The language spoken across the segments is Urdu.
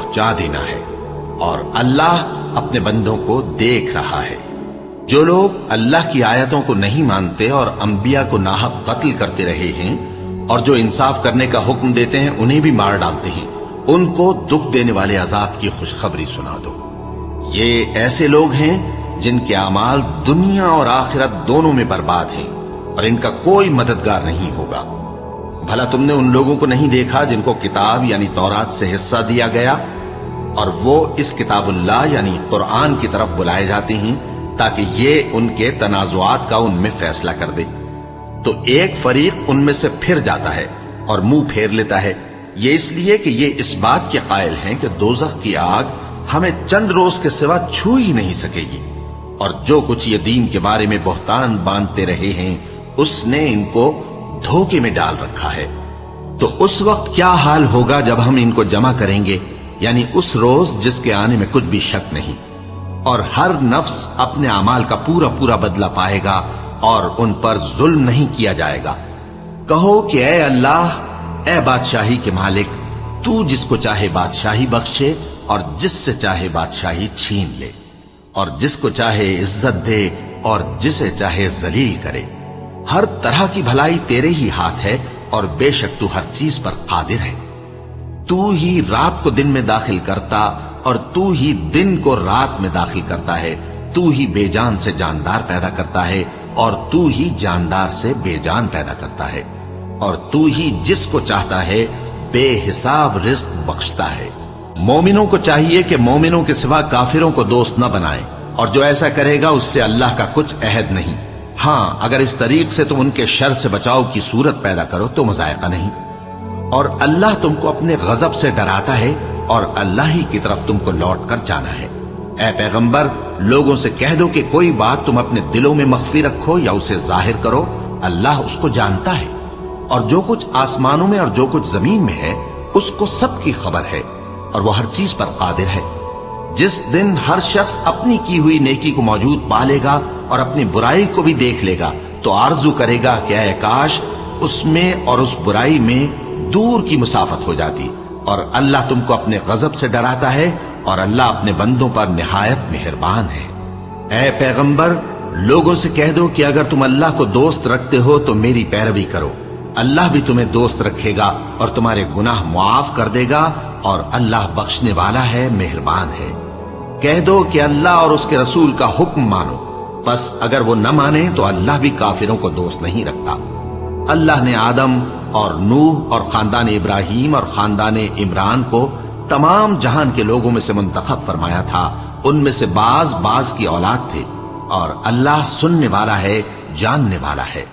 پہنچا دینا ہے، اور اللہ اپنے بندوں کو دیکھ رہا ہے۔ جو لوگ اللہ کی آیتوں کو نہیں مانتے اور انبیاء کو ناحق قتل کرتے رہے ہیں، اور جو انصاف کرنے کا حکم دیتے ہیں انہیں بھی مار ڈالتے ہیں، ان کو دکھ دینے والے عذاب کی خوشخبری سنا دو۔ یہ ایسے لوگ ہیں جن کے اعمال دنیا اور آخرت دونوں میں برباد ہیں، اور ان کا کوئی مددگار نہیں ہوگا۔ بھلا تم نے ان لوگوں کو نہیں دیکھا جن کو کتاب یعنی تورات سے حصہ دیا گیا، اور وہ اس کتاب اللہ یعنی قرآن کی طرف بلائے جاتے ہیں تاکہ یہ ان کے تنازعات کا ان میں فیصلہ کر دے؟ تو ایک فریق ان میں سے پھر جاتا ہے اور منہ پھیر لیتا ہے، یہ اس لیے کہ یہ اس بات کے قائل ہیں کہ دوزخ کی آگ ہمیں چند روز کے سوا چھو ہی نہیں سکے گی، اور جو کچھ یہ دین کے بارے میں بہتان باندھتے رہے ہیں اس نے ان کو دھوکے میں ڈال رکھا ہے۔ تو اس وقت کیا حال ہوگا جب ہم ان کو جمع کریں گے، یعنی اس روز جس کے آنے میں کچھ بھی شک نہیں، اور ہر نفس اپنے اعمال کا پورا پورا بدلہ پائے گا اور ان پر ظلم نہیں کیا جائے گا۔ کہو کہ اے اللہ، اے بادشاہی کے مالک، تو جس کو چاہے بادشاہی بخشے اور جس سے چاہے بادشاہی چھین لے، اور جس کو چاہے عزت دے اور جسے چاہے ذلیل کرے۔ ہر طرح کی بھلائی تیرے ہی ہاتھ ہے، اور بے شک تو ہر چیز پر قادر ہے۔ تو ہی رات کو دن میں داخل کرتا اور تو ہی دن کو رات میں داخل کرتا ہے، تو ہی بے جان سے جاندار پیدا کرتا ہے اور تو ہی جاندار سے بے جان پیدا کرتا ہے، اور تو ہی جس کو چاہتا ہے بے حساب رزق بخشتا ہے۔ مومنوں کو چاہیے کہ مومنوں کے سوا کافروں کو دوست نہ بنائیں، اور جو ایسا کرے گا اس سے اللہ کا کچھ عہد نہیں۔ ہاں، اگر اس طریق سے تم ان کے شر سے بچاؤ کی صورت پیدا کرو تو مذائقہ نہیں۔ اور اللہ تم کو اپنے غضب سے ڈراتا ہے، اور اللہ ہی کی طرف تم کو لوٹ کر جانا ہے۔ اے پیغمبر، لوگوں سے کہہ دو کہ کوئی بات تم اپنے دلوں میں مخفی رکھو یا اسے ظاہر کرو، اللہ اس کو جانتا ہے، اور جو کچھ آسمانوں میں اور جو کچھ زمین میں ہے اس کو سب کی خبر ہے، اور وہ ہر چیز پر قادر ہے۔ جس دن ہر شخص اپنی کی ہوئی نیکی کو موجود پا لے گا اور اپنی برائی کو بھی دیکھ لے گا تو آرزو کرے گا کہ اے کاش اس میں اور اس برائی میں دور کی مسافت ہو جاتی۔ اور اللہ تم کو اپنے غضب سے ڈراتا ہے، اور اللہ اپنے بندوں پر نہایت مہربان ہے۔ اے پیغمبر، لوگوں سے کہہ دو کہ اگر تم اللہ کو دوست رکھتے ہو تو میری پیروی کرو، اللہ بھی تمہیں دوست رکھے گا اور تمہارے گناہ معاف کر دے گا، اور اللہ بخشنے والا ہے، مہربان ہے۔ کہہ دو کہ اللہ اور اس کے رسول کا حکم مانو، پس اگر وہ نہ مانے تو اللہ بھی کافروں کو دوست نہیں رکھتا۔ اللہ نے آدم اور نوح اور خاندان ابراہیم اور خاندان عمران کو تمام جہان کے لوگوں میں سے منتخب فرمایا تھا، ان میں سے بعض بعض کی اولاد تھے، اور اللہ سننے والا ہے، جاننے والا ہے۔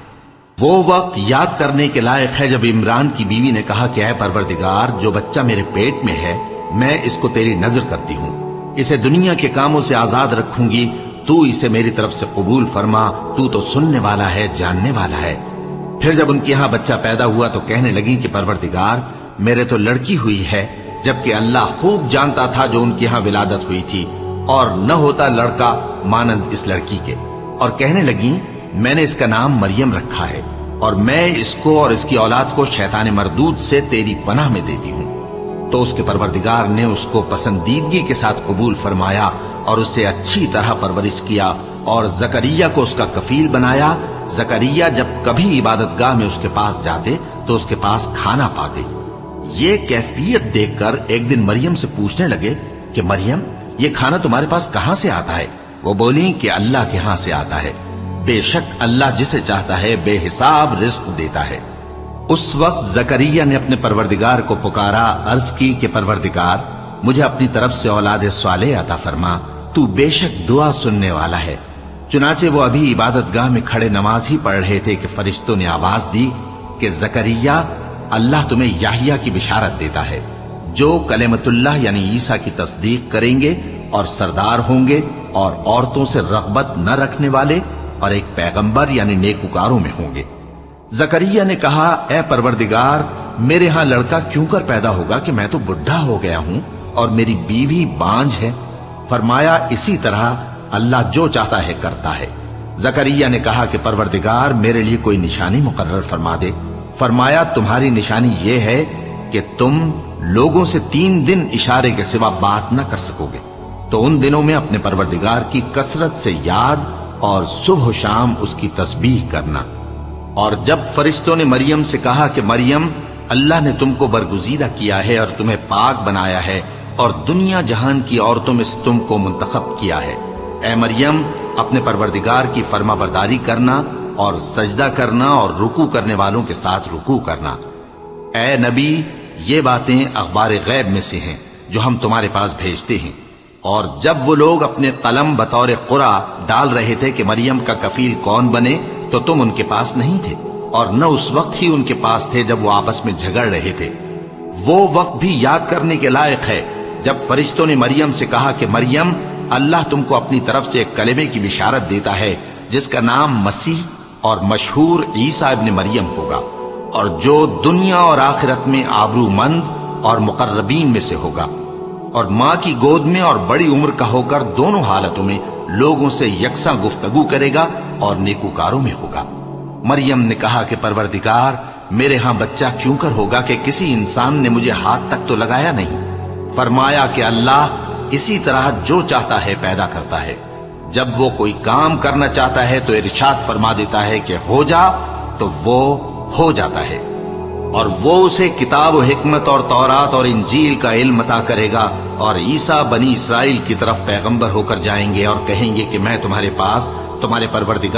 وہ وقت یاد کرنے کے لائق ہے جب عمران کی بیوی نے کہا کہ اے پروردگار، جو بچہ میرے پیٹ میں ہے میں اس کو تیری نظر کرتی ہوں، اسے دنیا کے کاموں سے آزاد رکھوں گی، تو اسے میری طرف سے قبول فرما، تو تو سننے والا ہے، جاننے والا ہے۔ پھر جب ان کے ہاں بچہ پیدا ہوا تو کہنے لگی کہ پروردگار، میرے تو لڑکی ہوئی ہے، جبکہ اللہ خوب جانتا تھا جو ان کے ہاں ولادت ہوئی تھی، اور نہ ہوتا لڑکا مانند اس لڑکی کے۔ اور کہنے لگی میں نے اس کا نام مریم رکھا ہے، اور میں اس کو اور اس کی اولاد کو شیطان مردود سے تیری پناہ میں دیتی ہوں۔ تو اس کے پروردگار نے اس کو پسندیدگی کے ساتھ قبول فرمایا اور اسے اچھی طرح پرورش کیا، اور زکریا کو اس کا کفیل بنایا۔ زکریا جب کبھی عبادت گاہ میں اس کے پاس جاتے تو اس کے پاس کھانا پاتے۔ یہ کیفیت دیکھ کر ایک دن مریم سے پوچھنے لگے کہ مریم، یہ کھانا تمہارے پاس کہاں سے آتا ہے؟ وہ بولی کہ اللہ کے ہاں سے آتا ہے، بے شک اللہ جسے چاہتا ہے بے حساب رزق دیتا ہے۔ اس وقت زکریا نے اپنے پروردگار کو پکارا، عرض کی کہ پروردگار، مجھے اپنی طرف سے اولاد صالح عطا فرما، تو بے شک دعا سننے والا ہے۔ چنانچہ وہ ابھی عبادت گاہ میں کھڑے نماز ہی پڑھ رہے تھے کہ فرشتوں نے آواز دی کہ زکریا، اللہ تمہیں یحییٰ کی بشارت دیتا ہے، جو کلمۃ اللہ یعنی عیسیٰ کی تصدیق کریں گے اور سردار ہوں گے اور عورتوں سے رغبت نہ رکھنے والے اور ایک پیغمبر یعنی نیکوکاروں میں ہوں گے۔ زکریا نے کہا، اے پروردگار، میرے ہاں لڑکا کیوں کر پیدا ہوگا کہ میں تو بڈھا ہو گیا ہوں اور میری بیوی بانجھ ہے؟ فرمایا، اسی طرح اللہ جو چاہتا ہے کرتا ہے۔ زکریا نے کہا کہ پروردگار، میرے لیے کوئی نشانی مقرر فرما دے۔ فرمایا، تمہاری نشانی یہ ہے کہ تم لوگوں سے 3 دن اشارے کے سوا بات نہ کر سکو گے، تو ان دنوں میں اپنے پروردگار کی کثرت سے یاد اور صبح و شام اس کی تسبیح کرنا۔ اور جب فرشتوں نے مریم سے کہا کہ مریم، اللہ نے تم کو برگزیدہ کیا ہے اور تمہیں پاک بنایا ہے اور دنیا جہان کی عورتوں میں سے تم کو منتخب کیا ہے، اے مریم اپنے پروردگار کی فرما برداری کرنا اور سجدہ کرنا اور رکوع کرنے والوں کے ساتھ رکوع کرنا۔ اے نبی، یہ باتیں اخبار غیب میں سے ہیں جو ہم تمہارے پاس بھیجتے ہیں۔ اور جب وہ لوگ اپنے قلم بطور قرعہ ڈال رہے تھے کہ مریم کا کفیل کون بنے، تو تم ان کے پاس نہیں تھے، اور نہ اس وقت ہی ان کے پاس تھے جب وہ آپس میں جھگڑ رہے تھے۔ وہ وقت بھی یاد کرنے کے لائق ہے جب فرشتوں نے مریم سے کہا کہ مریم، اللہ تم کو اپنی طرف سے ایک کلمے کی بشارت دیتا ہے جس کا نام مسیح اور مشہور عیسیٰ ابن مریم ہوگا، اور جو دنیا اور آخرت میں آبرو مند اور مقربین میں سے ہوگا، اور ماں کی گود میں اور بڑی عمر کا ہو کر دونوں حالتوں میں لوگوں سے یکساں گفتگو کرے گا اور نیکوکاروں میں ہوگا۔ مریم نے کہا کہ پروردگار، میرے ہاں بچہ کیوں کر ہوگا کہ کسی انسان نے مجھے ہاتھ تک تو لگایا نہیں؟ فرمایا کہ اللہ اسی طرح جو چاہتا ہے پیدا کرتا ہے، جب وہ کوئی کام کرنا چاہتا ہے تو ارشاد فرما دیتا ہے کہ ہو جا، تو وہ ہو جاتا ہے۔ اور وہ اسے کتاب و حکمت اور تورات اور انجیل کا علم عطا کرے گا، اور عیسیٰ بنی اسرائیل کی طرف پیغمبر ہو کر جائیں گے اور کہیں گے کہ میں تمہارے پاس تمہارے پروردگار